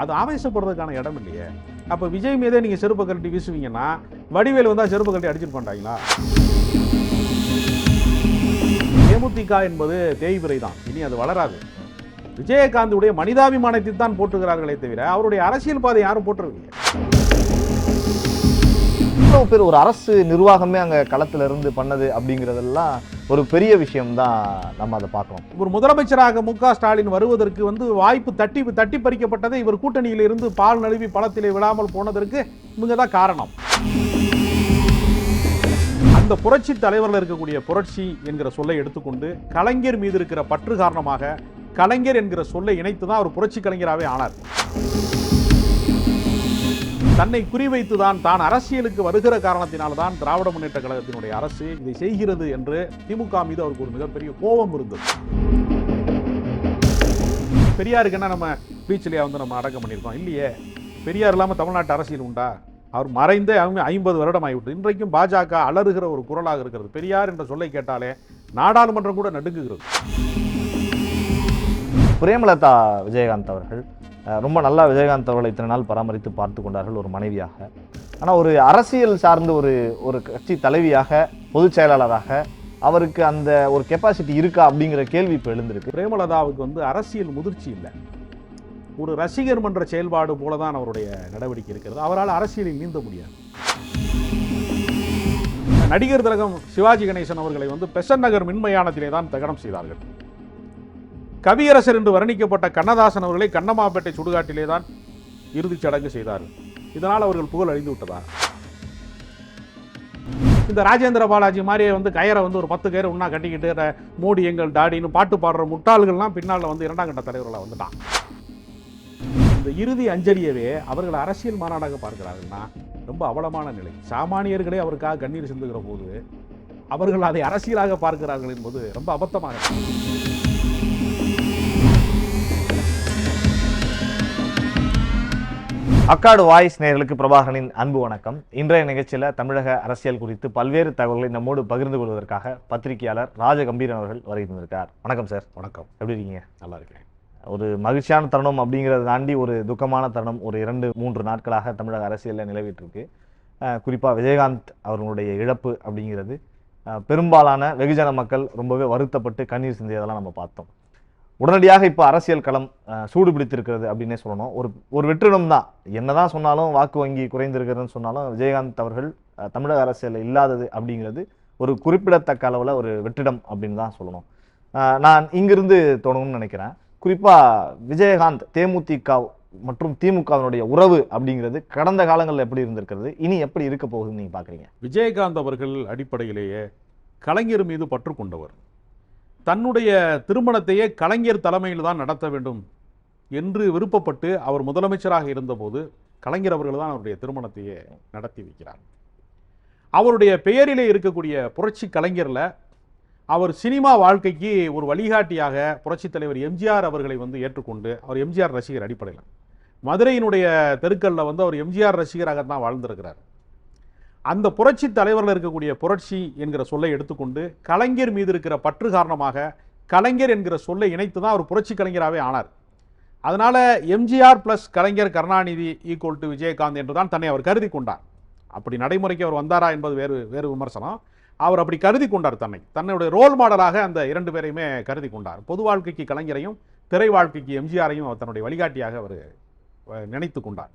அது ஆவேசப்படுறதுக்கான இடம் இல்லையே. அப்போ விஜய் மீதே நீங்கள் செருப்பை கழட்டி வீசுவீங்கன்னா வடிவேல் வந்தால் செருப்பை கழட்டி அடிச்சுட்டு பண்ணுறாங்களா? தேமுதிக என்பது தேய்பிறை தான், இனி அது வளராது. விஜயகாந்துடைய மனிதாபிமானத்தை தான் போட்டுகிறார்களே தவிர அவருடைய அரசியல் பாதை யாரும் போட்டுருவீங்க. இவ்வளவு பேர் ஒரு அரசு நிர்வாகமே அங்க களத்துல இருந்து பண்ணது அப்படிங்கிறதெல்லாம் ஒரு பெரிய விஷயம் தான். நம்ம அதை பார்க்கணும். ஒரு முதலமைச்சராக மு.க. ஸ்டாலின் வருவதற்கு வாய்ப்பு தட்டி பறிக்கப்பட்டதை இவர் கூட்டணியில் இருந்து பால் நழுவி பழத்திலே விழாமல் போனதற்கு இவங்க தான் காரணம். அந்த புரட்சி தலைவர்கள் இருக்கக்கூடிய புரட்சி என்கிற சொல்லை எடுத்துக்கொண்டு கலைஞர் மீது இருக்கிற பற்று காரணமாக கலைஞர் என்கிற சொல்லை இணைத்து தான் அவர் புரட்சி கலைஞராகவே ஆனார். தன்னை குறிவைத்துதான் தான் அரசியலுக்கு வருகிற காரணத்தினால்தான் திராவிட முன்னேற்ற கழகத்தினுடைய அரசு இதை செய்கிறது என்று திமுக மீது அவருக்கு ஒரு மிகப்பெரிய கோபம் இருந்தது. பெரியாருக்கு என்ன நம்ம பீச்சிலேயே நம்ம அடக்கம் பண்ணியிருக்கோம் இல்லையே. பெரியார் இல்லாமல் தமிழ்நாட்டு அரசியல் உண்டா? அவர் மறைந்தே 50 வருடம் ஆகிவிட்டு இன்றைக்கும் பாஜக அலறுகிற ஒரு குரலாக இருக்கிறது. பெரியார் என்ற சொல்லை கேட்டாலே நாடாளுமன்றம் கூட நடுங்குகிறது. பிரேமலதா விஜயகாந்த் அவர்கள் ரொம்ப நல்லா விஜயகாந்த் அவர்களை இத்தனை நாள் பராமரித்து பார்த்து கொண்டார்கள் ஒரு மனைவியாக. ஆனால் ஒரு அரசியல் சார்ந்த ஒரு கட்சி தலைவியாக பொதுச் செயலாளராக அவருக்கு அந்த ஒரு கெப்பாசிட்டி இருக்கா அப்படிங்கிற கேள்வி இப்போ எழுந்திருக்கு. பிரேமலதாவுக்கு அரசியல் முதிர்ச்சி இல்லை. ஒரு ரசிகர் மன்ற செயல்பாடு போலதான் அவருடைய நடவடிக்கை இருக்கிறது. அவரால் அரசியலில் நீந்த முடியாது. நடிகர் திலகம் சிவாஜி கணேசன் அவர்களை பெசன்ட் நகர் மின்மயானத்திலே தான் தகனம் செய்தார்கள். கவியரசர் என்று வர்ணிக்கப்பட்ட கண்ணதாசன் அவர்களை கண்ணமாப்பேட்டை சுடுகாட்டிலே தான் இறுதிச் சடங்கு செய்தார்கள். இதனால் அவர்கள் புகழ் அழிந்து விட்டதா? இந்த ராஜேந்திர பாலாஜி மாதிரி கயரை ஒரு 10 கயிறை ஒன்றா கட்டிக்கிட்டு மோடி எங்கள் டாடின்னு பாட்டு பாடுற முட்டாள்கள்லாம் பின்னால் 2ஆம் கட்ட தலைவர்களாக வந்துட்டான். இந்த இறுதி அஞ்சலியவே அவர்கள் அரசியல் மாநாடாக பார்க்கிறார்கள்னா ரொம்ப அவலமான நிலை. சாமானியர்களே அவருக்காக கண்ணீர் சிந்துகிற போது அவர்கள் அதை அரசியலாக பார்க்கிறார்கள் என்பது ரொம்ப அபத்தமாக. அக்காடு வாய்ஸ் நேயர்களுக்கு பிரபாகரனின் அன்பு வணக்கம். இன்றைய நிகழ்ச்சியில் தமிழக அரசியல் குறித்து பல்வேறு தகவல்களை நம்மோடு பகிர்ந்து கொள்வதற்காக பத்திரிகையாளர் ராஜகம்பீரன் அவர்கள் வருகின்றிருக்கார். வணக்கம் சார். வணக்கம். எப்படி இருக்கீங்க? நல்லா இருக்கிறேன். ஒரு மகிழ்ச்சியான தருணம் அப்படிங்கிறத தாண்டி ஒரு துக்கமான தருணம் ஒரு 2-3 நாட்களாக தமிழக அரசியலில் நிலவிட்டு இருக்கு. குறிப்பாக விஜயகாந்த் அவர்களுடைய இழப்பு அப்படிங்கிறது பெரும்பாலான வெகுஜன மக்கள் ரொம்பவே வருத்தப்பட்டு கண்ணீர் சிந்தியதெல்லாம் நம்ம பார்த்தோம். உடனடியாக இப்போ அரசியல் களம் சூடு பிடித்திருக்கிறது அப்படின்னே சொல்லணும். ஒரு வெற்றிடம் தான். என்னதான் சொன்னாலும் வாக்கு வங்கி குறைந்திருக்கிறதுன்னு சொன்னாலும் விஜயகாந்த் அவர்கள் தமிழக அரசியலில் இல்லாதது அப்படிங்கிறது ஒரு குறிப்பிடத்தக்க அளவில் ஒரு வெற்றிடம் அப்படின்னு தான் சொல்லணும். நான் இங்கிருந்து தொடங்கணும்னு நினைக்கிறேன். குறிப்பாக விஜயகாந்த் தேமுதிக மற்றும் திமுகவினுடைய உறவு அப்படிங்கிறது கடந்த காலங்களில் எப்படி இருந்திருக்கிறது, இனி எப்படி இருக்க போகுதுன்னு நீங்கள் பார்க்குறீங்க? விஜயகாந்த் அவர்கள் அடிப்படையிலேயே கலைஞர் மீது பற்று கொண்டவர். தன்னுடைய திருமணத்தையே கலைஞர் தலைமையில் தான் நடத்த வேண்டும் என்று விருப்பப்பட்டு அவர் முதலமைச்சராக இருந்தபோது கலைஞர் அவர்கள் தான் அவருடைய திருமணத்தையே நடத்தி வைக்கிறார். அவருடைய பெயரிலே இருக்கக்கூடிய புரட்சி கலைஞரில் அவர் சினிமா வாழ்க்கைக்கு ஒரு வழிகாட்டியாக புரட்சி தலைவர் எம்ஜிஆர் அவர்களை ஏற்றுக்கொண்டு, அவர் எம்ஜிஆர் ரசிகர் அடிப்படையில் மதுரையினுடைய தெருக்களில் அவர் எம்ஜிஆர் ரசிகராகத்தான் வாழ்ந்திருக்கிறார். அந்த புரட்சி தலைவரில் இருக்கக்கூடிய புரட்சி என்கிற சொல்லை எடுத்துக்கொண்டு கலைஞர் மீது இருக்கிற பற்று காரணமாக கலைஞர் என்கிற சொல்லை இணைத்து தான் அவர் புரட்சி கலைஞராகவே ஆனார். அதனால MGR plus Kalaignar Karunanidhi equal to Vijayakanth என்று தான் தன்னை அவர் கருதி கொண்டார். அப்படி நடைமுறைக்கு அவர் வந்தாரா என்பது வேறு விமர்சனம். அவர் அப்படி கருதி கொண்டார். தன்னுடைய ரோல் மாடலாக அந்த 2 பேரையுமே கருதி கொண்டார். பொது வாழ்க்கைக்கு கலைஞரையும் திரை வாழ்க்கைக்கு எம்ஜிஆரையும் அவர் தன்னுடைய வழிகாட்டியாக அவர் நினைத்து கொண்டார்.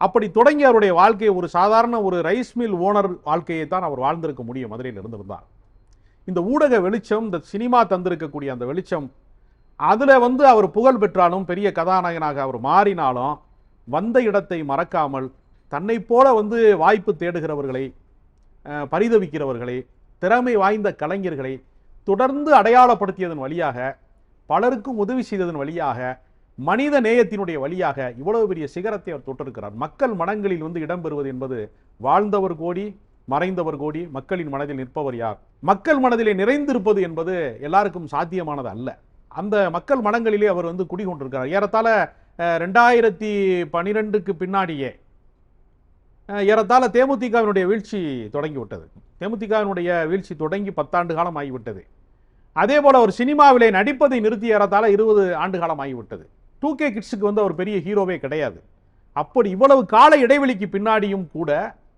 அப்படி தொடங்கி அவருடைய வாழ்க்கையை ஒரு சாதாரண ஒரு ரைஸ் மில் ஓனர் வாழ்க்கையை தான் அவர் வாழ்ந்திருக்க முடியும் மதுரையில் இருந்திருந்தார். இந்த ஊடக வெளிச்சம், இந்த சினிமா தந்திருக்கக்கூடிய அந்த வெளிச்சம், அதில் அவர் புகழ் பெற்றாலும் பெரிய கதாநாயகனாக அவர் மாறினாலும் வந்த இடத்தை மறக்காமல் தன்னை போல வாய்ப்பு தேடுகிறவர்களை, பரிதவிக்கிறவர்களை, திறமை வாய்ந்த கலைஞர்களை தொடர்ந்து அடையாளப்படுத்தியதன் வழியாக, பலருக்கும் உதவி செய்ததன் வழியாக, மனித நேயத்தினுடைய வழியாக இவ்வளவு பெரிய சிகரத்தை அவர் தொட்டிருக்கிறார். மக்கள் மனங்களில் இடம்பெறுவது என்பது வாழ்ந்தவர் கோடி மறைந்தவர் கோடி, மக்களின் மனதில் நிற்பவர் யார்? மக்கள் மனதிலே நிறைந்திருப்பது என்பது எல்லாருக்கும் சாத்தியமானது அல்ல. அந்த மக்கள் மனங்களிலே அவர் குடிகொண்டிருக்கிறார். ஏறத்தாழ 2012க்கு பின்னாடியே ஏறத்தாழ தேமுதிகவினுடைய வீழ்ச்சி தொடங்கிவிட்டது. தேமுதிகவினுடைய வீழ்ச்சி தொடங்கி 10 ஆண்டு காலம் ஆகிவிட்டது. அதே போல ஒரு சினிமாவிலே நடிப்பதை நிறுத்தி ஏறத்தாழ 20 ஆண்டு காலம் ஆகிவிட்டது. 2K கிட்ஸுக்கு வந்து அவர் பெரிய ஹீரோவே கிடையாது. அப்படி இவ்வளவு கால இடைவெளிக்கு பின்னாடியும் கூட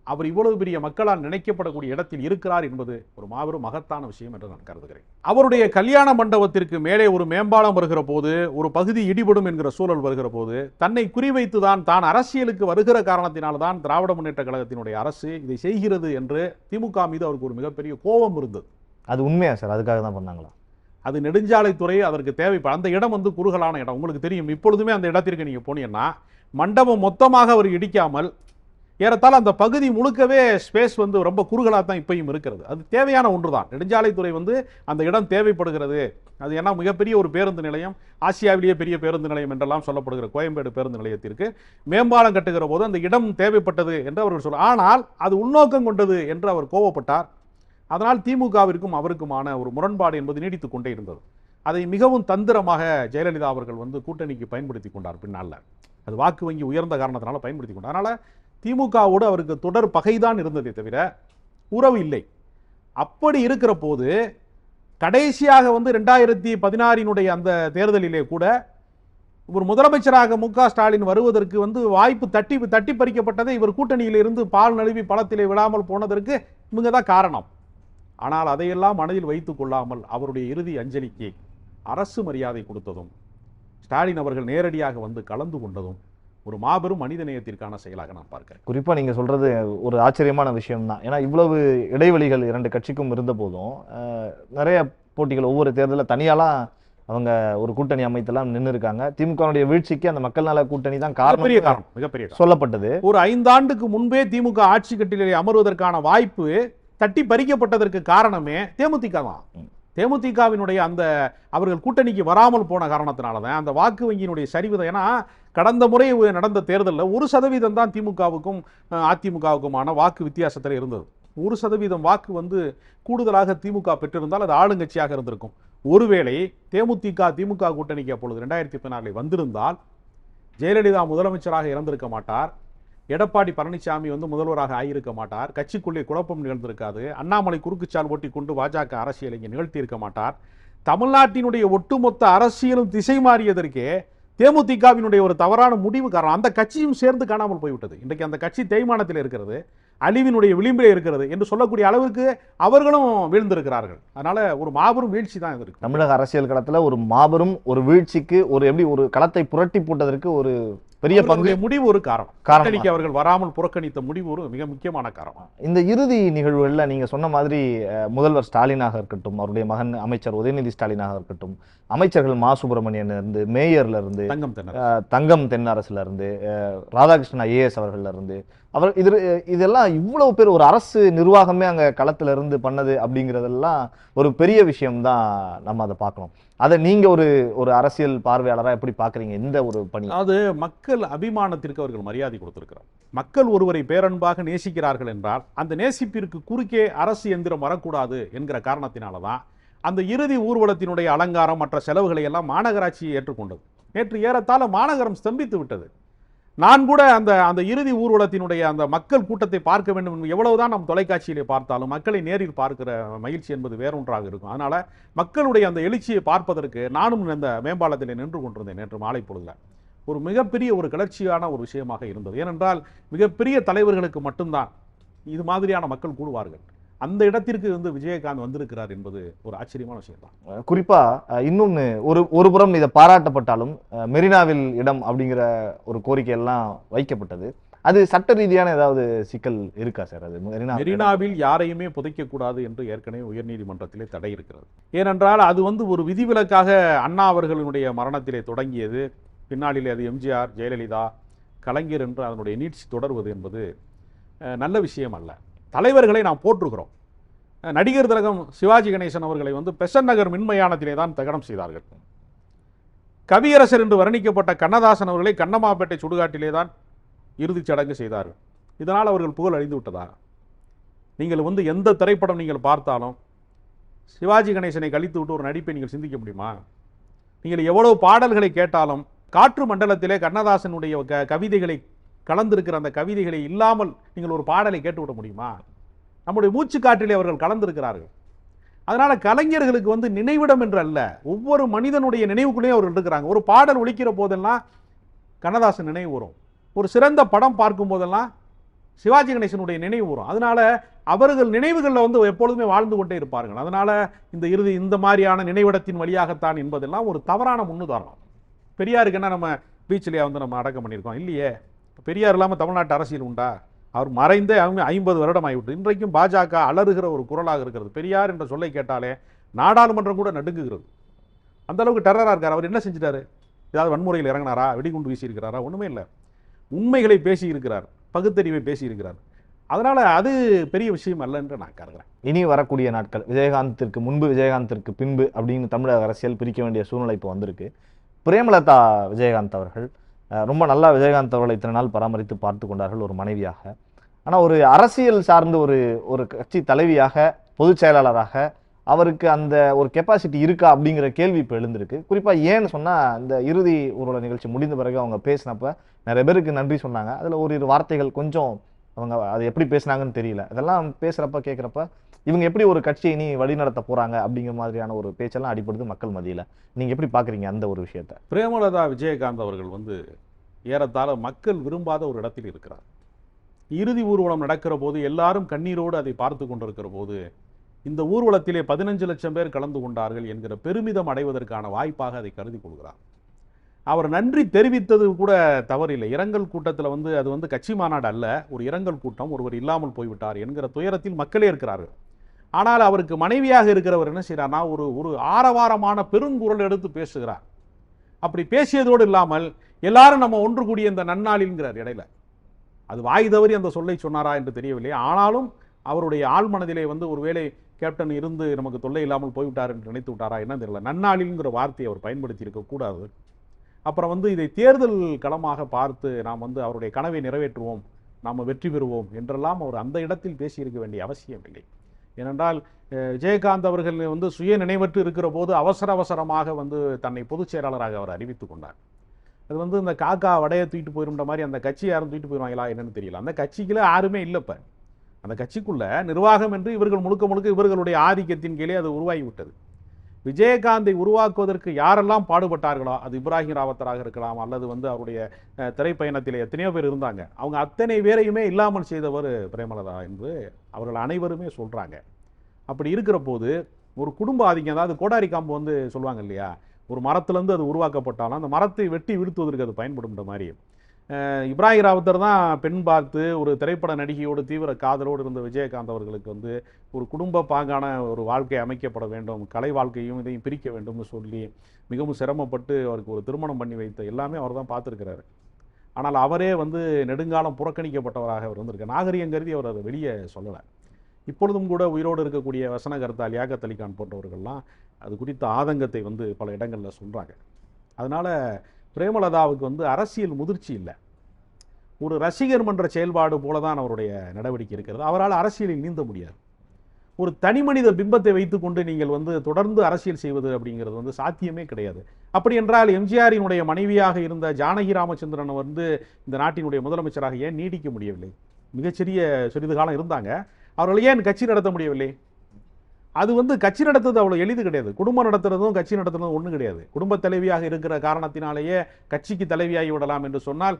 அவர் இவ்வளவு பெரிய மக்களால் நினைக்கப்படக்கூடிய இடத்தில் இருக்கிறார் என்பது ஒரு மாபெரும் மகத்தான விஷயம் என்று நான் கருதுகிறேன். அவருடைய கல்யாண மண்டபத்திற்கு மேலே ஒரு மேம்பாலம் வருகிற போது, ஒரு பகுதி இடிபடும் என்கிற சூழல் வருகிற போது, தன்னை குறிவைத்துதான் தான் அரசியலுக்கு வருகிற காரணத்தினால்தான் திராவிட முன்னேற்ற கழகத்தினுடைய அரசு இதை செய்கிறது என்று திமுக மீது அவருக்கு ஒரு மிகப்பெரிய கோபம் இருந்தது. அது உண்மையா சார்? அதுக்காக தான் பண்ணாங்களா? அது நெடுஞ்சாலைத்துறை அதற்கு தேவைப்படும். அந்த இடம் வந்து குறுகலான இடம், உங்களுக்கு தெரியும். இப்பொழுதுமே அந்த இடத்திற்கு நீங்கள் போனீங்கன்னா மண்டபம் மொத்தமாக அவர் இடிக்காமல் ஏறத்தாழ அந்த பகுதி முழுக்கவே ஸ்பேஸ் வந்து ரொம்ப குறுகலாக தான் இப்பயும் இருக்கிறது. அது தேவையான ஒன்று தான். நெடுஞ்சாலைத்துறை வந்து அந்த இடம் தேவைப்படுகிறது. அது ஏன்னா மிகப்பெரிய ஒரு பேருந்து நிலையம், ஆசியாவிலேயே பெரிய பேருந்து நிலையம் என்றெல்லாம் சொல்லப்படுகிற கோயம்பேடு பேருந்து நிலையத்திற்கு மேம்பாலம் கட்டுகிற போது அந்த இடம் தேவைப்பட்டது என்று அவர்கள் சொல்ல. ஆனால் அது உள்நோக்கம் கொண்டது என்று அவர் கோபப்பட்டார். அதனால் திமுகவிற்கும் அவருக்குமான ஒரு முரண்பாடு என்பது நீடித்துக் கொண்டே இருந்தது. அதை மிகவும் தந்திரமாக ஜெயலலிதா அவர்கள் வந்து கூட்டணிக்கு பயன்படுத்தி கொண்டார். பின்னால் அது வாக்கு வங்கி உயர்ந்த காரணத்தினால பயன்படுத்தி கொண்டார். அதனால் திமுகவோடு அவருக்கு தொடர் பகைதான் இருந்ததே தவிர உறவு இல்லை. அப்படி இருக்கிற போது கடைசியாக வந்து 2016 அந்த தேர்தலிலே கூட ஒரு முதலமைச்சராக மு.க. ஸ்டாலின் வருவதற்கு வந்து வாய்ப்பு தட்டி பறிக்கப்பட்டதை இவர் கூட்டணியிலிருந்து பால் நழுவி பழத்திலே விழாமல் போனதற்கு இவங்க தான் காரணம். ஆனால் அதையெல்லாம் மனதில் வைத்துக் கொள்ளாமல் அவருடைய இறுதி அஞ்சலிக்கு அரசு மரியாதை கொடுத்ததும், ஸ்டாலின் அவர்கள் நேரடியாக வந்து கலந்து கொண்டதும் ஒரு மாபெரும் மனித நேயத்திற்கான செயலாக நான் பார்க்கிறேன். குறிப்பா நீங்க சொல்றது ஒரு ஆச்சரியமான விஷயம் தான். ஏன்னா இவ்வளவு இடைவெளிகள் இரண்டு கட்சிக்கும் இருந்த போதும் நிறைய போட்டிகள் ஒவ்வொரு தேர்தலில் தனியாலாம் அவங்க ஒரு கூட்டணி அமைத்தெல்லாம் நின்று இருக்காங்க. திமுகவுடைய வீழ்ச்சிக்கு அந்த மக்கள் நல கூட்டணி தான் காரணம், மிகப்பெரிய சொல்லப்பட்டது. ஒரு 5 ஆண்டுக்கு முன்பே திமுக ஆட்சி கட்டிலே அமர்வதற்கான வாய்ப்பு தட்டி பறிக்கப்பட்டதற்கு காரணமே தேமுதிக தான். தேமுதிகவினுடைய அந்த அவர்கள் கூட்டணிக்கு வராமல் போன காரணத்தினாலதான் அந்த வாக்கு வங்கியினுடைய சரிவு. ஏன்னா கடந்த முறை நடந்த தேர்தலில் 1% தான் திமுகவுக்கும் அதிமுகவுக்குமான வாக்கு வித்தியாசத்தில் இருந்தது. 1% வாக்கு வந்து கூடுதலாக திமுக பெற்றிருந்தால் அது ஆளுங்கட்சியாக இருந்திருக்கும். ஒருவேளை திமுக கூட்டணிக்கு அப்பொழுது 2016 வந்திருந்தால் ஜெயலலிதா முதலமைச்சராக இறந்திருக்க மாட்டார், எடப்பாடி பழனிசாமி வந்து முதல்வராக ஆகியிருக்க மாட்டார், கட்சிக்குள்ளே குழப்பம் நிகழ்ந்திருக்காது, அண்ணாமலை குறுக்குச்சால் ஓட்டி கொண்டு பாஜக அரசியலை இங்கே நிகழ்த்தி இருக்க மாட்டார். தமிழ்நாட்டினுடைய ஒட்டுமொத்த அரசியலும் திசை மாறியதற்கே தேமுதிகவினுடைய ஒரு தவறான முடிவு காரணம். அந்த கட்சியும் சேர்ந்து காணாமல் போய்விட்டது. இன்றைக்கு அந்த கட்சி தேய்மானத்தில் இருக்கிறது, அழிவினுடைய விளிம்பிலே இருக்கிறது என்று சொல்லக்கூடிய அளவுக்கு அவர்களும் வீழ்ந்திருக்கிறார்கள். அதனால ஒரு மாபெரும் வீழ்ச்சி தான் இது இருக்கு. தமிழக அரசியல் களத்துல ஒரு மாபெரும் ஒரு வீழ்ச்சிக்கு எப்படி ஒரு களத்தை புரட்டி போட்டதற்கு ஒரு பெரிய பங்கு முடிவு ஒரு காரணம். அவர்கள் வராமல் புறக்கணித்த முடிவு ஒரு மிக முக்கியமான காரணம். இந்த இறுதி நிகழ்வுகள்ல நீங்க சொன்ன மாதிரி முதல்வர் ஸ்டாலினாக இருக்கட்டும், அவருடைய மகன் அமைச்சர் உதயநிதி ஸ்டாலினாக இருக்கட்டும், அமைச்சர்கள் மா சுப்பிரமணியன் இருந்து, மேயர்ல இருந்து, தங்கம் தென்னரசுல இருந்து, ராதாகிருஷ்ணன் IAS அவர்கள்ல இருந்து, அவர் இதெல்லாம் இவ்வளவு பேர் ஒரு அரசு நிர்வாகமே அங்க களத்துல இருந்து பண்ணது அப்படிங்கிறதெல்லாம் ஒரு பெரிய விஷயம் தான். நம்ம அதை பார்க்கணும். அதை நீங்க ஒரு அரசியல் பார்வையாளராக எப்படி பார்க்குறீங்க இந்த ஒரு பணி? அது மக்கள் அபிமானத்திற்கு அவர்கள் மரியாதை கொடுத்திருக்கிறார். மக்கள் ஒருவரை பேரன்பாக நேசிக்கிறார்கள் என்றால் அந்த நேசிப்பிற்கு குறுக்கே அரசு எந்திரம் வரக்கூடாது என்கிற காரணத்தினாலதான் அந்த இறுதி ஊர்வலத்தினுடைய அலங்காரம் மற்ற செலவுகளை எல்லாம் மாநகராட்சியை ஏற்றுக்கொண்டது. நேற்று ஏறத்தாழ மாநகரம் ஸ்தம்பித்து விட்டது. நான் கூட அந்த இறுதி ஊர்வலத்தினுடைய அந்த மக்கள் கூட்டத்தை பார்க்க வேண்டும். எவ்வளவுதான் நாம் தொலைக்காட்சியிலே பார்த்தாலும் மக்களை நேரில் பார்க்கிற மகிழ்ச்சி என்பது வேறொன்றாக இருக்கும். அதனால மக்களுடைய அந்த எழுச்சியை பார்ப்பதற்கு நானும் இந்த மேம்பாலத்திலே நின்று கொண்டிருந்தேன் நேற்று மாலை பொழுதுல. ஒரு மிகப்பெரிய ஒரு கிளர்ச்சியான ஒரு விஷயமாக இருந்தது. ஏனென்றால் மிகப்பெரிய தலைவர்களுக்கு மட்டும்தான் இது மாதிரியான மக்கள் கூடுவார்கள். அந்த இடத்திற்கு வந்து விஜயகாந்த் வந்திருக்கிறார் என்பது ஒரு ஆச்சரியமான விஷயம் தான். குறிப்பா இன்னொன்னு ஒரு புறம் இதை பாராட்டப்பட்டாலும் மெரினாவில் இடம் அப்படிங்கிற ஒரு கோரிக்கை எல்லாம் வைக்கப்பட்டது. அது சட்ட ரீதியான ஏதாவது சிக்கல் இருக்கா சார்? அது மெரினாவில் யாரையுமே புதைக்க கூடாது என்று ஏற்கனவே உயர்நீதிமன்றத்திலே தடை இருக்கிறது. ஏனென்றால் அது வந்து ஒரு விதிவிலக்காக அண்ணா அவர்களுடைய மரணத்திலே தொடங்கியது. பின்னாளிலே அது எம்ஜிஆர், ஜெயலலிதா, கலைஞர் என்று அதனுடைய நீட்சி தொடர்வது என்பது நல்ல விஷயம் அல்ல. தலைவர்களை நாம் போற்றுகிறோம். நடிகர் திலகம் சிவாஜி கணேசன் அவர்களை வந்து பெசன் நகர் மின்மயானத்திலே தான் தகனம் செய்தார்கள். கவியரசர் என்று வர்ணிக்கப்பட்ட கண்ணதாசன் அவர்களை கண்ணமாப்பேட்டை சுடுகாட்டிலே தான் இறுதிச் சடங்கு செய்தார்கள். இதனால் அவர்கள் புகழ் அழிந்து விட்டதா? நீங்கள் வந்து எந்த திரைப்படம் நீங்கள் பார்த்தாலும் சிவாஜி கணேசனை கழித்து விட்டு ஒரு நடிப்பை நீங்கள் சிந்திக்க முடியுமா? நீங்கள் எவ்வளவு பாடல்களை கேட்டாலும் காற்று மண்டலத்திலே கண்ணதாசனுடைய கவிதைகளை கலந்திருக்கிற அந்த கவிதைகளை இல்லாமல் நீங்கள் ஒரு பாடலை கேட்டுவிட முடியுமா? நம்முடைய மூச்சு காற்றிலே அவர்கள் கலந்திருக்கிறார்கள். அதனால கலைஞர்களுக்கு வந்து நினைவிடம் என்று அல்ல, ஒவ்வொரு மனிதனுடைய நினைவுக்குள்ளேயும் அவர்கள் இருக்கிறாங்க. ஒரு பாடல் ஒலிக்கிற போதெல்லாம் கண்ணதாசன் நினைவு வரும், ஒரு சிறந்த படம் பார்க்கும் போதெல்லாம் சிவாஜி கணேசனுடைய நினைவு வரும். அதனால அவர்கள் நினைவுகளில் வந்து எப்பொழுதுமே வாழ்ந்து கொண்டே இருப்பார்கள். அதனால இந்த மாதிரியான நினைவிடத்தின் வழியாகத்தான் என்பதெல்லாம் ஒரு தவறான முன்னுதாரணம். பெரியாருக்கு என்ன நம்ம பீச்சிலேயே வந்து நம்ம அடக்கம் பண்ணியிருக்கோம் இல்லையே. பெரியார் இல்லாமல் தமிழ்நாட்டு அரசியல் உண்டா? அவர் மறைந்தே 50 வருடம் ஆகிவிட்டு இன்றைக்கும் பாஜக அலறுகிற ஒரு குரலாக இருக்கிறது. பெரியார் என்ற சொல்லை கேட்டாலே நாடாளுமன்றம் கூட நடுங்குகிறது. அந்த அளவுக்கு டெரராக இருக்கார். அவர் என்ன செஞ்சிட்டாரு? ஏதாவது வன்முறையில் இறங்கினாரா? வெடிகுண்டு வீசி இருக்கிறாரா? ஒன்றுமே இல்லை. உண்மைகளை பேசி இருக்கிறார், பகுத்தறிவை பேசி இருக்கிறார். அதனால அது பெரிய விஷயம் அல்ல என்று நான் கருதுகிறேன். இனி வரக்கூடிய நாட்கள் விஜயகாந்திற்கு முன்பு விஜயகாந்திற்கு பின்பு அப்படின்னு தமிழக அரசியல் பிரிக்க வேண்டிய சூழ்நிலை இப்போ வந்திருக்கு. பிரேமலதா விஜயகாந்த் அவர்கள் ரொம்ப நல்லா விஜயகாந்த் அவர்களை இத்தனை நாள் பராமரித்து பார்த்து கொண்டார்கள் ஒரு மனைவியாக. ஆனால் ஒரு அரசியல் சார்ந்து ஒரு கட்சி தலைவியாக பொதுச் செயலாளராக அவருக்கு அந்த ஒரு கெப்பாசிட்டி இருக்கா அப்படிங்கிற கேள்வி இப்போ எழுந்திருக்கு. குறிப்பாக ஏன்னு சொன்னால், இந்த இறுதி ஊர்வல நிகழ்ச்சி முடிந்த பிறகு அவங்க பேசினப்ப நிறைய பேருக்கு நன்றி சொன்னாங்க. அதில் ஒரு வார்த்தைகள் கொஞ்சம் அவங்க அது எப்படி பேசினாங்கன்னு தெரியல. அதெல்லாம் பேசுகிறப்ப கேட்குறப்ப இவங்க எப்படி ஒரு கட்சியை இனி வழிநடத்த போகிறாங்க அப்படிங்கிற மாதிரியான ஒரு பேச்செல்லாம் அடிப்படுது மக்கள் மத்தியில். நீங்கள் எப்படி பார்க்குறீங்க அந்த ஒரு விஷயத்தை? பிரேமலதா விஜயகாந்த் அவர்கள் வந்து ஏறத்தாழ மக்கள் விரும்பாத ஒரு இடத்தில் இருக்கிறார். இறுதி ஊர்வலம் நடக்கிற போது எல்லாரும் கண்ணீரோடு அதை பார்த்து கொண்டிருக்கிற போது இந்த ஊர்வலத்திலே 15 லட்சம் பேர் கலந்து கொண்டார்கள் என்கிற பெருமிதம் அடைவதற்கான வாய்ப்பாக அதை கருதி கொள்கிறார். அவர் நன்றி தெரிவித்தது கூட தவறில்லை. இரங்கல் கூட்டத்தில் வந்து அது வந்து கட்சி மாநாடு அல்ல, ஒரு இரங்கல் கூட்டம், ஒருவர் இல்லாமல் போய்விட்டார் என்கிற துயரத்தில் மக்களே இருக்கிறார்கள். ஆனால் அவருக்கு மனைவியாக இருக்கிறவர் என்ன செய்கிறார்னா, ஒரு ஆரவாரமான பெருங்குரல் எடுத்து பேசுகிறார். அப்படி பேசியதோடு இல்லாமல் எல்லாரும் நம்ம ஒன்று கூடிய இந்த நன்னாளில்ங்கிறார். இடையில அது வாய் தவறி அந்த சொல்லை சொன்னாரா என்று தெரியவில்லை. ஆனாலும் அவருடைய ஆழ்மனதிலே வந்து ஒருவேளை கேப்டன் இருந்து நமக்கு தொல்லை இல்லாமல் போய்விட்டார் என்று நினைத்து விட்டாரா என்ன தெரியல. நன்னாளில்ங்கிற வார்த்தையை அவர் பயன்படுத்தி இருக்கக்கூடாது. அப்புறம் வந்து இதை தேர்தல் களமாக பார்த்து நாம் வந்து அவருடைய கனவை நிறைவேற்றுவோம், நாம் வெற்றி பெறுவோம் என்றெல்லாம் அவர் அந்த இடத்தில் பேசியிருக்க வேண்டிய அவசியம் இல்லை. ஏனென்றால் விஜயகாந்த் அவர்கள் வந்து சுய நினைவற்று இருக்கிற போது அவசரமாக வந்து தன்னை பொதுச் செயலாளராக அவர் அறிவித்துக் கொண்டார். அது வந்து இந்த காக்கா வடையை தூக்கிட்டு போயிருந்த மாதிரி அந்த கட்சி யாரும் தூக்கிட்டு போயிடுவாங்களா என்னன்னு தெரியல. அந்த கட்சிக்குள்ள யாருமே இல்லைப்ப. அந்த கட்சிக்குள்ள நிர்வாகம் என்று இவர்கள் முழுக்க இவர்களுடைய ஆதிக்கத்தின் கீழே அது உருவாகிவிட்டது. விஜயகாந்தை உருவாக்குவதற்கு யாரெல்லாம் பாடுபட்டார்களோ, அது இப்ராஹிம் ராவத்தராக இருக்கலாம், அல்லது வந்து அவருடைய திரைப்பயணத்தில் எத்தனையோ பேர் இருந்தாங்க, அவங்க அத்தனை பேரையுமே இல்லாமல் செய்தவர் பிரேமலதா என்று அவர்கள் அனைவருமே சொல்றாங்க. அப்படி இருக்கிற போது ஒரு குடும்ப ஆதிக்கம், அதாவது கோடாரி காம்பு வந்து சொல்லுவாங்க இல்லையா, ஒரு மரத்திலிருந்து அது உருவாக்கப்பட்டாலும் அந்த மரத்தை வெட்டி வீழ்த்துவதற்கு அது பயன்படுகின்ற மாதிரி இப்ராஹிம் ராவத்தர் தான் பெண் பார்த்து ஒரு திரைப்பட நடிகையோடு தீவிர காதலோடு இருந்த விஜயகாந்த் அவர்களுக்கு வந்து ஒரு குடும்ப பாங்கான ஒரு வாழ்க்கை அமைக்கப்பட வேண்டும், கலை வாழ்க்கையும் இதையும் பிரிக்க வேண்டும்னு சொல்லி மிகவும் சிரமப்பட்டு அவருக்கு ஒரு திருமணம் பண்ணி வைத்த எல்லாமே அவர் தான் பார்த்துருக்கிறாரு. ஆனால் அவரே வந்து நெடுங்காலம் புறக்கணிக்கப்பட்டவராக அவர் வந்திருக்கார். நாகரிகம் கருதி அவர் அதை வெளியே சொல்லலை. இப்பொழுதும் கூட உயிரோடு இருக்கக்கூடிய வசனகர்த்தா லியாகத் அலி கான் போன்றவர்கள்லாம் அது குறித்த ஆதங்கத்தை வந்து பல இடங்களில் சொல்கிறாங்க. அதனால் பிரேமலதாவுக்கு வந்து அரசியல் முதிர்ச்சி இல்லை, ஒரு ரசிகர் மன்ற செயல்பாடு போல தான் அவருடைய நடவடிக்கை இருக்கிறது. அவரால் அரசியலில் நீந்த முடியாது. ஒரு தனி மனித பிம்பத்தை வைத்துக்கொண்டு நீங்கள் வந்து தொடர்ந்து அரசியல் செய்வது அப்படிங்கிறது வந்து சாத்தியமே கிடையாது. அப்படி என்றால் எம்ஜிஆரினுடைய மனைவியாக இருந்த ஜானகி ராமச்சந்திரன் வந்து இந்த நாட்டினுடைய முதலமைச்சராக ஏன் நீடிக்க முடியவில்லை? சிறிது காலம் இருந்தாங்க, அவர்கள் ஏன் கட்சி நடத்த முடியவில்லை? அது வந்து கட்சி நடத்துறது அவ்வளோ எளிது கிடையாது. குடும்பம் நடத்துறதும் கட்சி நடத்துறதும் ஒன்றும் கிடையாது. குடும்ப தலைவியாக இருக்கிற காரணத்தினாலேயே கட்சிக்கு தலைவியாகி விடலாம் என்று சொன்னால்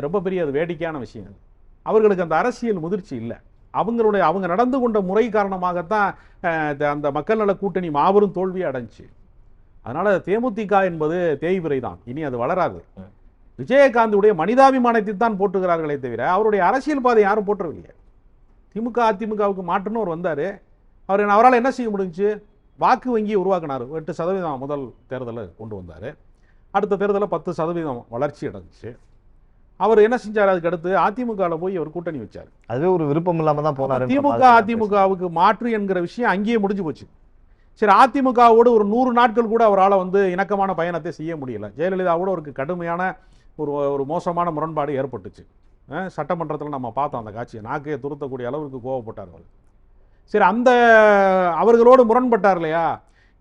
ரொம்ப பெரிய அது வேடிக்கையான விஷயம். அவர்களுக்கு அந்த அரசியல் முதிர்ச்சி இல்லை. அவங்க நடந்து கொண்ட முறை காரணமாகத்தான் அந்த மக்கள் நல கூட்டணி மாபெரும் தோல்வியை அடைஞ்சு. அதனால தேமுதிக என்பது தேய்பிறை தான், இனி அது வளராது. விஜயகாந்துடைய மனிதாபிமானத்தை தான் போட்டுகிறார்களே தவிர அவருடைய அரசியல் பாதை யாரும் போட்டுறவில்லை. திமுக அதிமுகவுக்கு மாற்றுன்னு அவர் வந்தார். அவரால் என்ன செய்ய முடிஞ்சு? வாக்கு வங்கியை உருவாக்கினார். 8% முதல் தேர்தலை கொண்டு வந்தார். அடுத்த தேர்தலில் 10% வளர்ச்சி அடைஞ்சிச்சு. அவர் என்ன செஞ்சார்? அதுக்கு அடுத்து அதிமுகவில் போய் அவர் கூட்டணி வச்சார். அதுவே ஒரு விருப்பம் இல்லாமல் தான் போனார். திமுக அதிமுகவுக்கு மாற்று என்கிற விஷயம் அங்கேயே முடிஞ்சு போச்சு. சரி, அதிமுகவோடு ஒரு 100 நாட்கள் கூட அவரால் வந்து இணக்கமான பயணத்தை செய்ய முடியல. ஜெயலலிதாவோட அவருக்கு கடுமையான ஒரு மோசமான முரண்பாடு ஏற்பட்டுச்சு. சட்டமன்றத்தில் நம்ம பார்த்தோம் அந்த காட்சியை. நாக்கையை துருத்தக்கூடிய அளவுக்கு கோவப்பட்டார் அவர். சரி, அவர்களோடு முரண்பட்டார் இல்லையா,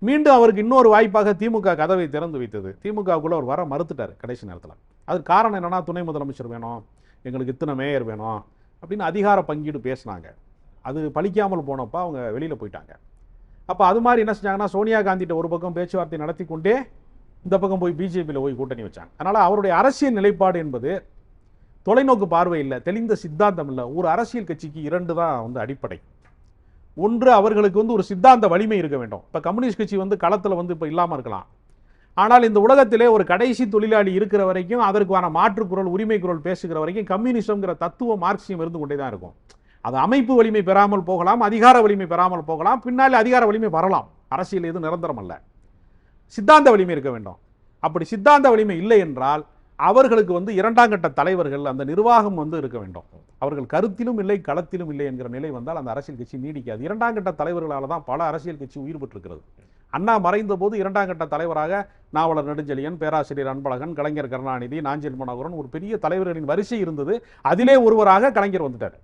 மீண்டும் அவருக்கு இன்னொரு வாய்ப்பாக திமுக கதவை திறந்து வைத்தது. திமுகவுக்குள்ள அவர் வர மறுத்துட்டார் கடைசி நேரத்தில். அதுக்கு காரணம் என்னன்னா, துணை முதலமைச்சர் வேணும், எங்களுக்கு இத்தனை மேயர் வேணும் அப்படின்னு அதிகார பங்கீடு பேசினாங்க. அது பலிக்காமல் போனப்போ அவங்க வெளியில் போயிட்டாங்க. அப்போ அது மாதிரி என்ன செஞ்சாங்கன்னா சோனியா காந்திட்ட ஒரு பக்கம் பேச்சுவார்த்தை நடத்தி கொண்டே இந்த பக்கம் போய் பிஜேபியில் போய் கூட்டணி வச்சாங்க. அதனால் அவருடைய அரசியல் நிலைப்பாடு என்பது தொலைநோக்கு பார்வை இல்லை, தெளிந்த சித்தாந்தம் இல்லை. ஒரு அரசியல் கட்சிக்கு இரண்டு தான் வந்து அடிப்படை. ஒன்று, அவர்களுக்கு வந்து ஒரு சித்தாந்த வலிமை இருக்க வேண்டும். இப்போ கம்யூனிஸ்ட் கட்சி வந்து களத்தில் வந்து இப்போ இல்லாமல் இருக்கலாம், ஆனால் இந்த உலகத்திலே ஒரு கடைசி தொழிலாளி இருக்கிற வரைக்கும் அதற்கான மாற்றுக்குரல் உரிமை குரல் பேசுகிற வரைக்கும் கம்யூனிசம்ங்கிற தத்துவம் மார்க்சியம் இருந்து கொண்டே தான் இருக்கும். அது அமைப்பு வலிமை பெறாமல் போகலாம், அதிகார வலிமை பெறாமல் போகலாம், பின்னால் அதிகார வலிமை வரலாம். அரசியல் எது நிரந்தரம் அல்ல. சித்தாந்த வலிமை இருக்க வேண்டும். அப்படி சித்தாந்த வலிமை இல்லை என்றால் அவர்களுக்கு வந்து இரண்டாம் கட்ட தலைவர்கள், அந்த நிர்வாகம் வந்து இருக்க வேண்டும். அவர்கள் கருத்திலும் இல்லை களத்திலும் இல்லை என்கிற நிலை வந்தால் அந்த அரசியல் கட்சி நீடிக்காது. இரண்டாம் கட்ட தலைவர்களால் தான் பல அரசியல் கட்சி உயிர் பெற்றிருக்கிறது. அண்ணா மறைந்த போது இரண்டாம் கட்ட தலைவராக நாவலர் நெடுஞ்செழியன், பேராசிரியர் அன்பழகன், கலைஞர் கருணாநிதி, நாஞ்சில் மனோகரன் ஒரு பெரிய தலைவர்களின் வரிசை இருந்தது. அதிலே ஒருவராக கலைஞர் வந்துட்டார்.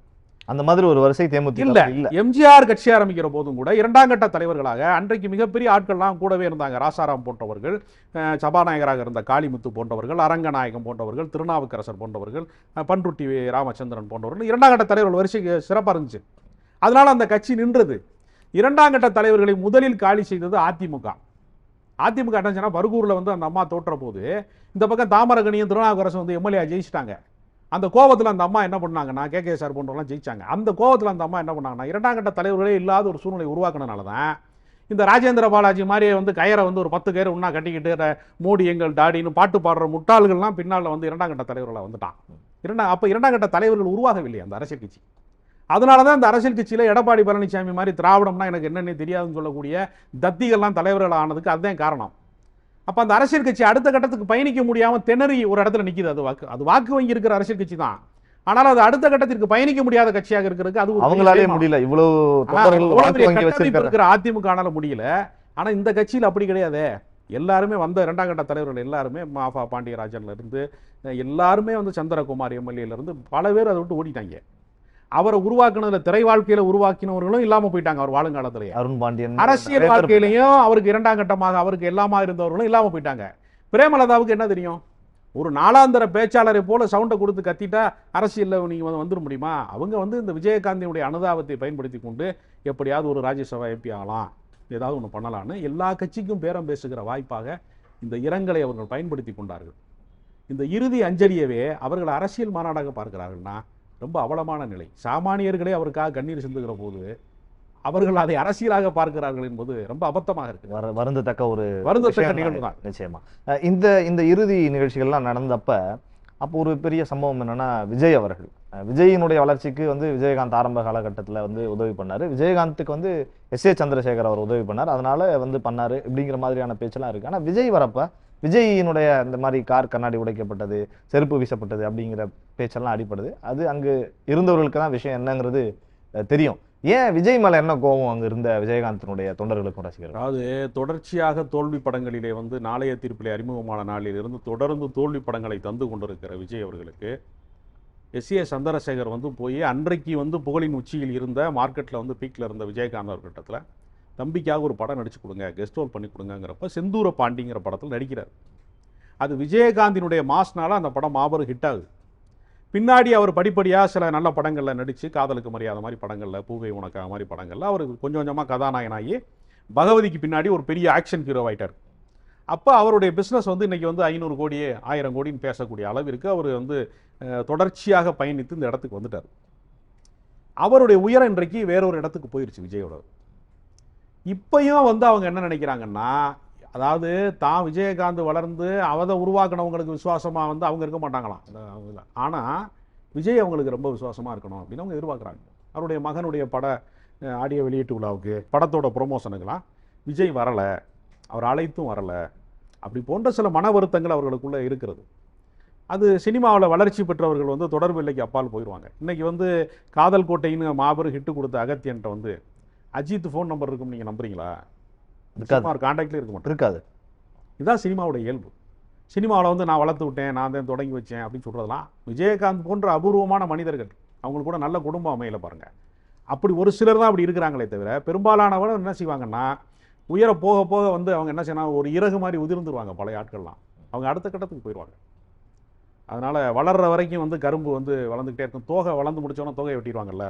அந்த மாதிரி ஒரு வரிசை தேமுதிக இல்ல. எம்ஜிஆர் கட்சி ஆரம்பிக்கிற போதும் கூட இரண்டாம் கட்ட தலைவர்களாக அன்றைக்கு மிகப்பெரிய ஆட்கள்லாம் கூடவே இருந்தாங்க. ராசாராம் போன்றவர்கள், சபாநாயகராக இருந்த காளிமுத்து போன்றவர்கள், அரங்கநாயகம் போன்றவர்கள், திருநாவுக்கரசர் போன்றவர்கள், பன்ருட்டி ராமச்சந்திரன் போன்றவர்கள் இரண்டாம் கட்ட தலைவர்கள் வரிசை சிறப்பாக இருந்துச்சு. அதனால அந்த கட்சி நின்றது. இரண்டாம் கட்ட தலைவர்களை முதலில் காலி செய்தது அதிமுக. அதிமுக என்ன பர்கூர்ல வந்து அந்த அம்மா தோற்ற போது இந்த பக்கம் தாமரகனியும் திருநாவுக்கரசன் வந்து எம்எல்ஏ ஜெயிச்சிட்டாங்க. அந்த கோபத்தில் அந்த அம்மா என்ன பண்ணாங்கன்னா, கே சார் போன்றவங்களாம் ஜெயிச்சாங்க. அந்த கோபத்தில் அந்த அம்மா என்ன பண்ணாங்கன்னா, இரண்டாம் கட்ட தலைவர்களே இல்லாத ஒரு சூழ்நிலை உருவாக்குனதுனால தான் இந்த ராஜேந்திர பாலாஜி மாதிரி வந்து கயிறை வந்து ஒரு 10 கயிறு ஒன்றா கட்டிக்கிட்டு மோடி எங்கள் டாடின்னு பாட்டு பாடுற முட்டாள்கள்லாம் பின்னால் வந்து இரண்டாம் கட்ட தலைவர்களாக வந்துட்டான். அப்போ இரண்டாம் கட்ட தலைவர்கள் உருவாகவில்லை அந்த அரசியல் கட்சி. அதனால தான் அந்த அரசியல் கட்சியில் எடப்பாடி பழனிசாமி மாதிரி திராவிடம்னா எனக்கு என்னென்ன தெரியாதுன்னு சொல்லக்கூடிய தத்திகள்லாம் தலைவர்கள் ஆனதுக்கு அதுதான் காரணம். அப்போ அந்த அரசியல் கட்சி அடுத்த கட்டத்துக்கு பயணிக்க முடியாமல் திணறி ஒரு இடத்துல நிற்கிது. அது வாக்கு வங்கி இருக்கிற அரசியல் கட்சி தான். ஆனால் அது அடுத்த கட்டத்திற்கு பயணிக்க முடியாத கட்சியாக இருக்கிறதுக்கு அது அவங்களாலே முடியல. இருக்கிற அதிமுக முடியல. ஆனா இந்த கட்சியில் அப்படி கிடையாது. எல்லாருமே வந்த இரண்டாம் கட்ட தலைவர்கள் எல்லாருமே மாஃபா பாண்டியராஜன்ல இருந்து எல்லாருமே வந்து சந்திரகுமார் எம்எல்ஏல இருந்து பல பேர் அதை விட்டு ஓடிட்டாங்க. அவரை உருவாக்குனதுல திரை வாழ்க்கையில உருவாக்கினவர்களும் இல்லாம போயிட்டாங்க. அவர் வாழுங்காலத்திலேயே அருண் பாண்டியன் அரசியல் வாழ்க்கையிலையும் அவருக்கு இரண்டாம் கட்டமாக அவருக்கு எல்லாமா இருந்தவர்களும் இல்லாம போயிட்டாங்க. பிரேமலதாவுக்கு என்ன தெரியும்? ஒரு நாளாந்தர பேச்சாளரை போல சவுண்டை கொடுத்து கத்திட்டா அரசியல்ல நீங்க வந்துட முடியுமா? அவங்க வந்து இந்த விஜயகாந்தினுடைய அனுதாபத்தை பயன்படுத்தி கொண்டு எப்படியாவது ஒரு ராஜ்யசபா எம்பி ஆகலாம், ஏதாவது ஒன்று பண்ணலான்னு எல்லா கட்சிக்கும் பேரம் பேசுகிற வாய்ப்பாக இந்த இரங்கலை அவர்கள் பயன்படுத்தி கொண்டார்கள். இந்த இறுதி அஞ்சலியவே அவர்கள் அரசியல் மாநாடாக பார்க்கிறார்கள்னா ரொம்ப அவலமான நிலை. சாமானியர்களே அவருக்காக கண்ணீர் சிந்துகிற போது அவர்கள் அதை அரசியலாக பார்க்கிறார்கள் என்பது ரொம்ப அபத்தமாக இருக்கு. வருந்தத்தக்க ஒரு நிகழ்வு தான். நிச்சயமா இந்த இறுதி நிகழ்ச்சிகள்லாம் நடந்தப்ப அப்போ ஒரு பெரிய சம்பவம் என்னன்னா, விஜய் அவர்கள் விஜயினுடைய வளர்ச்சிக்கு வந்து விஜயகாந்த் ஆரம்ப காலகட்டத்தில் வந்து உதவி பண்ணாரு. விஜயகாந்துக்கு வந்து எஸ் ஏ சந்திரசேகர் அவர் உதவி பண்ணார், அதனால வந்து பண்ணாரு இப்படிங்கிற மாதிரியான பேச்செல்லாம் இருக்கு. ஆனால் விஜய் வரப்ப விஜயினுடைய இந்த மாதிரி கார் கண்ணாடி உடைக்கப்பட்டது, செருப்பு வீசப்பட்டது அப்படிங்கிற பேச்செல்லாம் அடிப்படுது. அது அங்கு இருந்தவர்களுக்கு தான் விஷயம் என்னங்கிறது தெரியும். ஏன் விஜய் மேல என்ன கோபம் அங்க இருந்த விஜயகாந்தினுடைய தொண்டர்களுக்கும் ரசிகர்கள்? அதாவது தொடர்ச்சியாக தோல்வி படங்களிலே வந்து நாளைய தீர்ப்பிலே அறிமுகமான நாளிலிருந்து தொடர்ந்து தோல்வி படங்களை தந்து கொண்டிருக்கிற விஜய் அவர்களுக்கு எஸ் ஏ சந்திரசேகர் வந்து போய் அன்றைக்கு வந்து புகழின் உச்சியில் இருந்த மார்க்கெட்டில் வந்து பீக்கில் இருந்த விஜயகாந்த் அவர்கிட்டத்தில் தம்பிக்காக ஒரு படம் நடிச்சு கொடுங்க, கெஸ்ட் ரோல் பண்ணி கொடுங்கிறப்ப செந்தூர பாண்டிங்கிற படத்தில் நடிக்கிறார். அது விஜயகாந்தினுடைய மாஸ்னால அந்த படம் மாபெரும் ஹிட் ஆகுது. பின்னாடி அவர் படிப்படியாக சில நல்ல படங்களில் நடித்து, காதலுக்கு மரியாதை மாதிரி படங்களில், பூவை உனக்காக மாதிரி படங்களில் அவர் கொஞ்சம் கொஞ்சமாக கதாநாயகனாகி பகவதிக்கு பின்னாடி ஒரு பெரிய ஆக்ஷன் ஹீரோ ஆகிட்டார். அப்போ அவருடைய பிஸ்னஸ் வந்து இன்றைக்கி வந்து 500 கோடி 1000 கோடின்னு பேசக்கூடிய அளவிற்கு அவர் வந்து தொடர்ச்சியாக பயணித்து இந்த இடத்துக்கு வந்துட்டார். அவருடைய உயரம் இன்றைக்கு வேறொரு இடத்துக்கு போயிடுச்சு விஜயோட. இப்பயும் வந்து அவங்க என்ன நினைக்கிறாங்கன்னா, அதாவது தான் விஜயகாந்த் வளர்ந்து அவதை உருவாக்கினவங்களுக்கு விசுவாசமாக வந்து அவங்க இருக்க மாட்டாங்களாம். ஆனால் விஜய் அவங்களுக்கு ரொம்ப விசுவாசமாக இருக்கணும் அப்படின்னு அவங்க எதிர்பார்க்குறாங்க. அவருடைய மகனுடைய பட ஆடியோ வெளியீட்டு விழாவுக்கு, படத்தோட ப்ரொமோஷனுக்கெல்லாம் விஜய் வரலை, அவர் அழைத்தும் வரலை, அப்படி போன்ற சில மன வருத்தங்கள் அவர்களுக்குள்ளே இருக்கிறது. அது சினிமாவில் வளர்ச்சி பெற்றவர்கள் வந்து தொடர்பு இல்லைக்கு அப்பால் போயிடுவாங்க. இன்றைக்கி வந்து காதல் கோட்டைன்னு மாபெரும் ஹிட்டு கொடுத்த அகத்தியன்ட்ட வந்து அஜித் ஃபோன் நம்பர் இருக்குன்னு நீங்கள் நம்புறீங்களா? கான்டாக்ட்லேயே இருக்க மாட்டேன். இருக்காது. இதுதான் சினிமாவோட இயல்பு. சினிமாவில் வந்து நான் வளர்த்து விட்டேன், நான் தான் தொடங்கி வச்சேன் அப்படின்னு சொல்கிறதெல்லாம் விஜயகாந்த் போன்ற அபூர்வமான மனிதர்கள், அவங்களுக்கு கூட நல்ல குடும்பம் அமையல பாருங்கள். அப்படி ஒரு சிலர் தான் அப்படி இருக்கிறாங்களே தவிர பெரும்பாலானவங்க என்ன செய்வாங்கன்னா, உயர போக போக வந்து அவங்க என்ன செய்யணும், ஒரு இறகு மாதிரி உதிர்ந்துருவாங்க. பழைய ஆட்கள்லாம் அவங்க அடுத்த கட்டத்துக்கு போயிடுவாங்க. அதனால் வளர்கிற வரைக்கும் வந்து கரும்பு வந்து வளர்ந்துக்கிட்டே இருக்கும். தோகை வளர்ந்து முடிச்சோன்னா தோகையை வெட்டிடுவாங்கல்ல,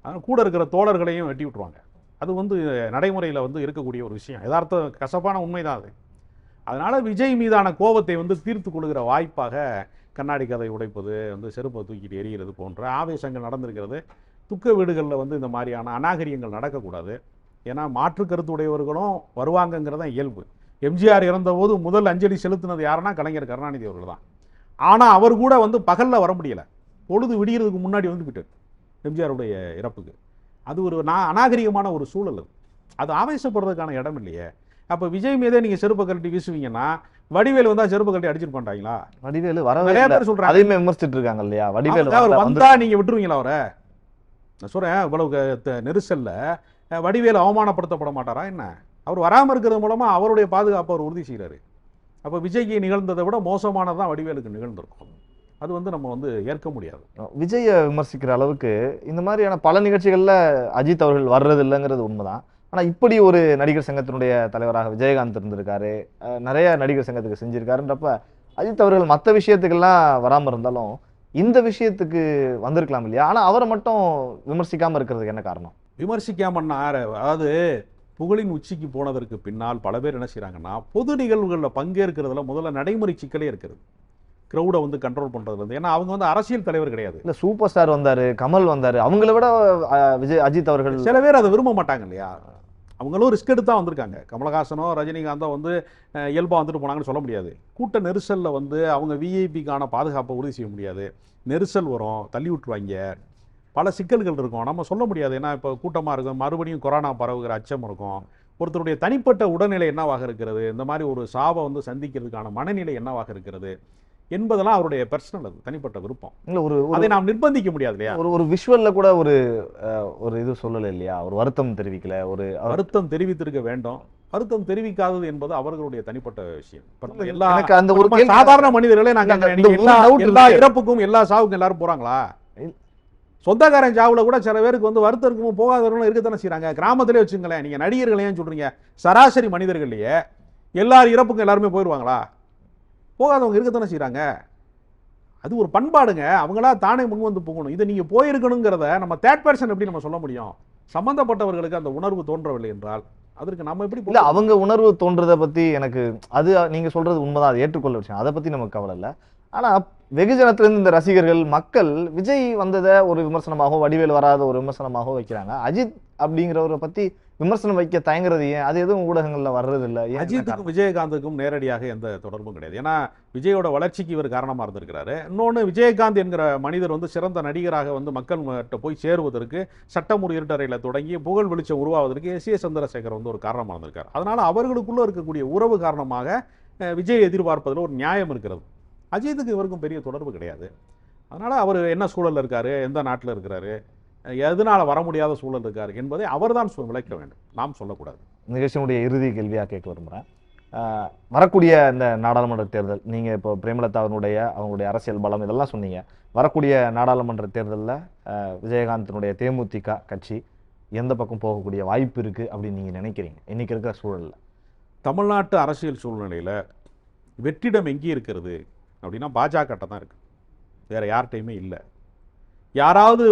அதனால் கூட இருக்கிற தோழர்களையும் வெட்டி விட்டுருவாங்க. அது வந்து நடைமுறையில் வந்து இருக்கக்கூடிய ஒரு விஷயம், யதார்த்த கசப்பான உண்மைதான் அது. அதனால் விஜய் மீதான கோபத்தை வந்து தீர்த்து கொள்கிற வாய்ப்பாக கண்ணாடி கதை உடைப்பது, வந்து செருப்பை தூக்கிட்டு எறிகிறது போன்ற ஆவேசங்கள் நடந்திருக்கிறது. துக்க வீடுகளில் வந்து இந்த மாதிரியான அநாகரியங்கள் நடக்கக்கூடாது. ஏன்னா மாற்று கருத்து உடையவர்களும் வருவாங்கங்கிறதான் இயல்பு. எம்ஜிஆர் இறந்தபோது முதல் அஞ்சலி செலுத்தினது யாருன்னா கலைஞர் கருணாநிதி அவர்கள் தான். ஆனால் அவர் கூட வந்து பகலில் வர முடியலை, பொழுது விடிகிறதுக்கு முன்னாடி வந்து விட்டார் எம்ஜிஆருடைய இறப்புக்கு. அது ஒரு அநாகரிகமான ஒரு சூழல். அது ஆவேசப்படுறதுக்கான இடம் இல்லையே. அப்போ விஜய் மீதே நீங்கள் செருப்பை கழட்டி வீசுவீங்கன்னா வடிவேலு வந்தால் செருப்பை கழட்டி அடிச்சிட்டு பண்ணிட்டாங்களா? வடிவேலு வரவே நிறைய பேர் சொல்கிறாங்க, அதையுமே விமர்சிச்சுட்டு இருக்காங்க இல்லையா? வடிவேலு அவர் வந்தா நீங்கள் விட்டுருவீங்களா அவரை? நான் சொல்கிறேன், இவ்வளவு நெரிசலில் வடிவேலு அவமானப்படுத்தப்பட மாட்டாரா என்ன? அவர் வராமல் இருக்கிறது மூலமாக அவருடைய பாதுகாப்பை அவர் உறுதி செய்கிறாரு. அப்போ விஜய்க்கு நிகழ்ந்ததை விட மோசமானதான் வடிவேலுக்கு நிகழ்ந்திருக்கும். அது வந்து நம்ம வந்து ஏற்க முடியாது. விஜயை விமர்சிக்கிற அளவுக்கு இந்த மாதிரியான பல நிகழ்ச்சிகளில் அஜித் அவர்கள் வர்றது இல்லைங்கிறது உண்மைதான். ஆனால் இப்படி ஒரு நடிகர் சங்கத்தினுடைய தலைவராக விஜயகாந்த் இருந்திருக்காரு, நிறைய நடிகர் சங்கத்துக்கு செஞ்சிருக்காருன்றப்ப அஜித் அவர்கள் மற்ற விஷயத்துக்கெல்லாம் வராமல் இருந்தாலும் இந்த விஷயத்துக்கு வந்திருக்கலாம் இல்லையா? ஆனால் அவரை மட்டும் விமர்சிக்காமல் இருக்கிறதுக்கு என்ன காரணம்? விமர்சிக்காமன்னா, அதாவது புகழின் உச்சிக்கு போனதற்கு பின்னால் பல பேர் என்ன செய்கிறாங்கன்னா, பொது நிகழ்வுகளில் பங்கேற்கிறதுல முதல்ல நடைமுறை சிக்கலே இருக்கிறது. க்ரௌடை வந்து கண்ட்ரோல் பண்ணுறதுலேருந்து. ஏன்னா அவங்க வந்து அரசியல் தலைவர் கிடையாது. இல்லை, சூப்பர் ஸ்டார் வந்தார், கமல் வந்தார், அவங்கள விட அஜித் அவர்கள் சில பேர் அதை விரும்ப மாட்டாங்க இல்லையா? அவங்களும் ரிஸ்க் எடுத்து தான் வந்திருக்காங்க. கமலஹாசனோ ரஜினிகாந்தோ வந்து இயல்பாக வந்துட்டு போனாங்கன்னு சொல்ல முடியாது. கூட்ட நெரிசலில் வந்து அவங்க விஐபிக்கான பாதுகாப்பை உறுதி செய்ய முடியாது. நெரிசல் வரும், தள்ளி விட்டுருவாங்க, பல சிக்கல்கள் இருக்கும், நம்ம சொல்ல முடியாது. ஏன்னா இப்போ கூட்டமாக இருக்கும், மறுபடியும் கொரோனா பரவுகிற அச்சம் இருக்கும், ஒருத்தருடைய தனிப்பட்ட உடல்நிலை என்னவாக இருக்கிறது, இந்த மாதிரி ஒரு சாவை வந்து சந்திக்கிறதுக்கான மனநிலை என்னவாக இருக்கிறது என்பதெல்லாம் அவருடைய பர்சனல், அது தனிப்பட்ட விருப்பம். இல்லை, அதை நாம் நிர்பந்திக்க முடியாது இல்லையா? ஒரு விஷுவல்ல கூட ஒரு இது சொல்லலை இல்லையா? ஒரு வருத்தம் தெரிவிக்கல, ஒரு வருத்தம் தெரிவித்திருக்க வேண்டும். வருத்தம் தெரிவிக்காதது என்பது அவர்களுடைய தனிப்பட்ட விஷயம். எனக்கு அந்த ஒரு சாதாரண மனிதர்களே நாங்கள் எல்லா இறப்புக்கும் எல்லா சாவுக்கும் எல்லாரும் போறாங்களா? சொந்தக்காரன் சாவுல கூட சில பேருக்கு வந்து வருத்தம் இருக்கும், போகாதவர்களும் இருக்கத்தானே செய்யறாங்க. கிராமத்திலே வச்சுங்களேன், நீங்க நடிகர்களையும் சொல்றீங்க, சராசரி மனிதர்கள்லையே எல்லாரும் இறப்புக்கும் எல்லாருமே போயிடுவாங்களா? போகாதவங்க இருக்கத்தானே செய்யறாங்க. அது ஒரு பண்பாடுங்க, அவங்களா தானே முன் வந்து போகணும். இதை நீங்க போயிருக்கணுங்கிறத நம்ம தேர்ட் பர்சன் எப்படி நம்ம சொல்ல முடியும்? சம்பந்தப்பட்டவர்களுக்கு அந்த உணர்வு தோன்றவில்லை என்றால் அதற்கு நம்ம எப்படி? இல்ல, அவங்க உணர்வு தோன்றதை பத்தி எனக்கு அது நீங்க சொல்றது உண்மைதான், அது ஏற்றுக்கொள்ள விஷயம், அதை பத்தி நமக்கு கவலை இல்லை. ஆனா வெகுஜனத்திலிருந்து இந்த ரசிகர்கள் மக்கள் விஜய் வந்ததை ஒரு விமர்சனமாகவோ வடிவேல் வராத ஒரு விமர்சனமாகவோ வைக்கிறாங்க. அஜித் அப்படிங்கிறவரை பத்தி விமர்சனம் வைக்க தயங்குறது ஏன்? அது எதுவும் ஊடகங்கள்ல வர்றது இல்லை. அஜித்துக்கும் விஜயகாந்துக்கும் நேரடியாக எந்த தொடர்பும் கிடையாது. ஏன்னா விஜயோட வளர்ச்சிக்கு இவர் காரணமா இருந்திருக்கிறாரு. இன்னொன்று, விஜயகாந்த் என்கிற மனிதர் வந்து சிறந்த நடிகராக வந்து மக்கள் போய் சேருவதற்கு, சட்டமுறை இருட்டறையில் தொடங்கி புகழ் வெளிச்சம் உருவாவதற்கு எஸ் சந்திரசேகர் வந்து ஒரு காரணமாக இருந்திருக்கார். அதனால அவர்களுக்குள்ள இருக்கக்கூடிய உறவு காரணமாக விஜய் எதிர்பார்ப்பதில் ஒரு நியாயம் இருக்கிறது. அஜித்துக்கு இவருக்கும் பெரிய தொடர்பு கிடையாது. அதனால் அவர் என்ன சூழலில் இருக்கார், எந்த நாட்டில் இருக்கிறாரு, எதனால் வர முடியாத சூழல் இருக்கார் என்பதை அவர் தான் விளக்க வேண்டும், நாம் சொல்லக்கூடாது. நிகழ்ச்சியினுடைய இறுதி கேள்வியாக கேட்க விரும்புகிறேன். வரக்கூடிய இந்த நாடாளுமன்ற தேர்தல், நீங்கள் இப்போ பிரேமலதா அவங்களுடைய அரசியல் பலம் இதெல்லாம் சொன்னீங்க. வரக்கூடிய நாடாளுமன்ற தேர்தலில் விஜயகாந்தினுடைய தேமுதிக கட்சி எந்த பக்கம் போகக்கூடிய வாய்ப்பு இருக்குது அப்படின்னு நீங்கள் நினைக்கிறீங்க இன்றைக்கி இருக்கிற சூழலில்? தமிழ்நாட்டு அரசியல் சூழ்நிலையில் வெற்றிடம் எங்கே இருக்கிறது அப்படின்னா பாஜக தான் இருக்குது, வேறு யார்கிட்டையுமே இல்லை. யாராவது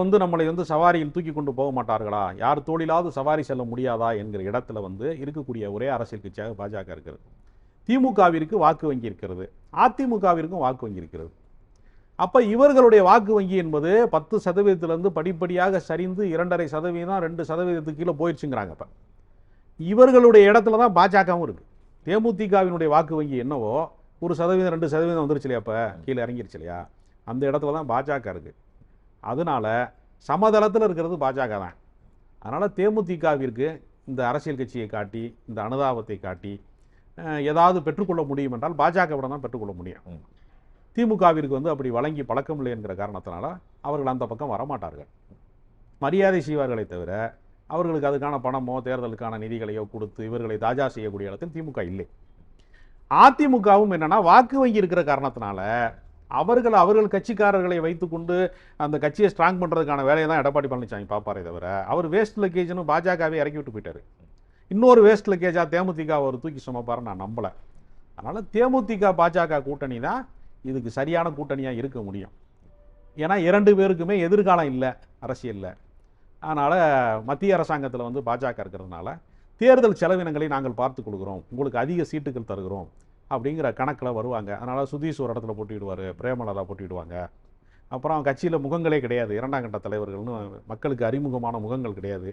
வந்து நம்மளை வந்து சவாரியில் தூக்கி கொண்டு போக மாட்டார்களா, யார் தோளிலாவது சவாரி செல்ல முடியாதா என்கிற இடத்துல வந்து இருக்கக்கூடிய ஒரே அரசியல் கட்சியாக பாஜக இருக்கிறது. திமுகவிற்கு வாக்கு வங்கி இருக்கிறது, அதிமுகவிற்கும் வாக்கு வங்கி இருக்கிறது. அப்போ இவர்களுடைய வாக்கு வங்கி என்பது 10% படிப்படியாக சரிந்து 2.5%, 2% கீழே போயிடுச்சுங்கிறாங்க. இப்போ இவர்களுடைய இடத்துல தான் பாஜகவும் இருக்குது. தேமுதிகவினுடைய வாக்கு வங்கி என்னவோ 1%, 2% வந்துருச்சு இல்லையா, இப்போ கீழே இறங்கிருச்சு இல்லையா, அந்த இடத்துல தான் பாஜக இருக்குது. அதனால சமதளத்தில் இருக்கிறது பாஜக தான். அதனால் தேமுதிகவிற்கு இந்த அரசியல் கட்சியை காட்டி, இந்த அனுதாபத்தை காட்டி ஏதாவது பெற்றுக்கொள்ள முடியும் என்றால் பாஜகவிட தான் பெற்றுக்கொள்ள முடியும். திமுகவிற்கு வந்து அப்படி வழங்கி பழக்கமில்லை என்கிற காரணத்தினால அவர்கள் அந்த பக்கம் வரமாட்டார்கள். மரியாதை செய்வார்களை தவிர அவர்களுக்கு அதுக்கான பணமோ தேர்தலுக்கான நிதிகளையோ கொடுத்து இவர்களை தாஜா செய்யக்கூடிய இடத்தில் திமுக இல்லை. அதிமுகவும் என்னன்னா, வாக்கு வங்கி இருக்கிற காரணத்தினால அவர்கள் கட்சிக்காரர்களை வைத்துக்கொண்டு அந்த கட்சியை ஸ்ட்ராங் பண்ணுறதுக்கான வேலையை தான் எடப்பாடி பழனிசாமி பார்ப்பாரே தவிர, அவர் வேஸ்ட் லக்கேஜ்னு பாஜகவே இறக்கி விட்டு போயிட்டார். இன்னொரு வேஸ்ட் லக்கேஜாக தேமுதிக அவர் தூக்கி சுமப்பாரு நான் நம்பலை. அதனால் தேமுதிக பாஜக கூட்டணி தான் இதுக்கு சரியான கூட்டணியாக இருக்க முடியும். ஏன்னா 2 பேருக்குமே எதிர்காலம் இல்லை அரசியலில். அதனால் மத்திய அரசாங்கத்தில் வந்து பாஜக இருக்கிறதுனால தேர்தல் செலவினங்களை நாங்கள் பார்த்து கொடுக்குறோம், உங்களுக்கு அதிக சீட்டுகள் தருகிறோம் அப்படிங்கிற கணக்கில் வருவாங்க. அதனால் சுதீஷ் ஒரு இடத்துல போட்டிடுவார், பிரேமலதா போட்டிடுவாங்க. அப்புறம் கட்சியில் முகங்களே கிடையாது, இரண்டாம் கட்ட தலைவர்கள்னு மக்களுக்கு அறிமுகமான முகங்கள் கிடையாது.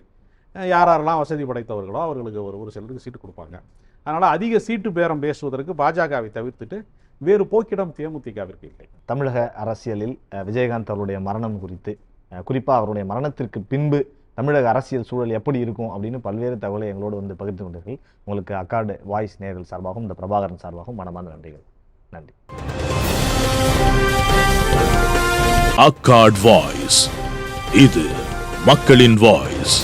யாரெல்லாம் வசதி படைத்தவர்களோ அவர்களுக்கு ஒரு சிலருக்கு சீட்டு கொடுப்பாங்க. அதனால் அதிக சீட்டு பேரம் பேசுவதற்கு பாஜகவை தவிர்த்துட்டு வேறு போக்கிடம் தேமுதிகவிற்கு இல்லை. தமிழக அரசியலில் விஜயகாந்த் அவருடைய மரணம் குறித்து, குறிப்பாக அவருடைய மரணத்திற்கு பின்பு தமிழக அரசியல் சூழல் எப்படி இருக்கும் அப்படின்னு பல்வேறு தகவலை எங்களோடு வந்து பகிர்ந்து கொண்டீர்கள். உங்களுக்கு அக்கார்டு வாய்ஸ் நேயர்கள் சார்பாகவும் இந்த பிரபாகரன் சார்பாகவும் மனமார்ந்த நன்றிகள். நன்றி. அக்கார்ட் வாய்ஸ், இது மக்களின் வாய்ஸ்.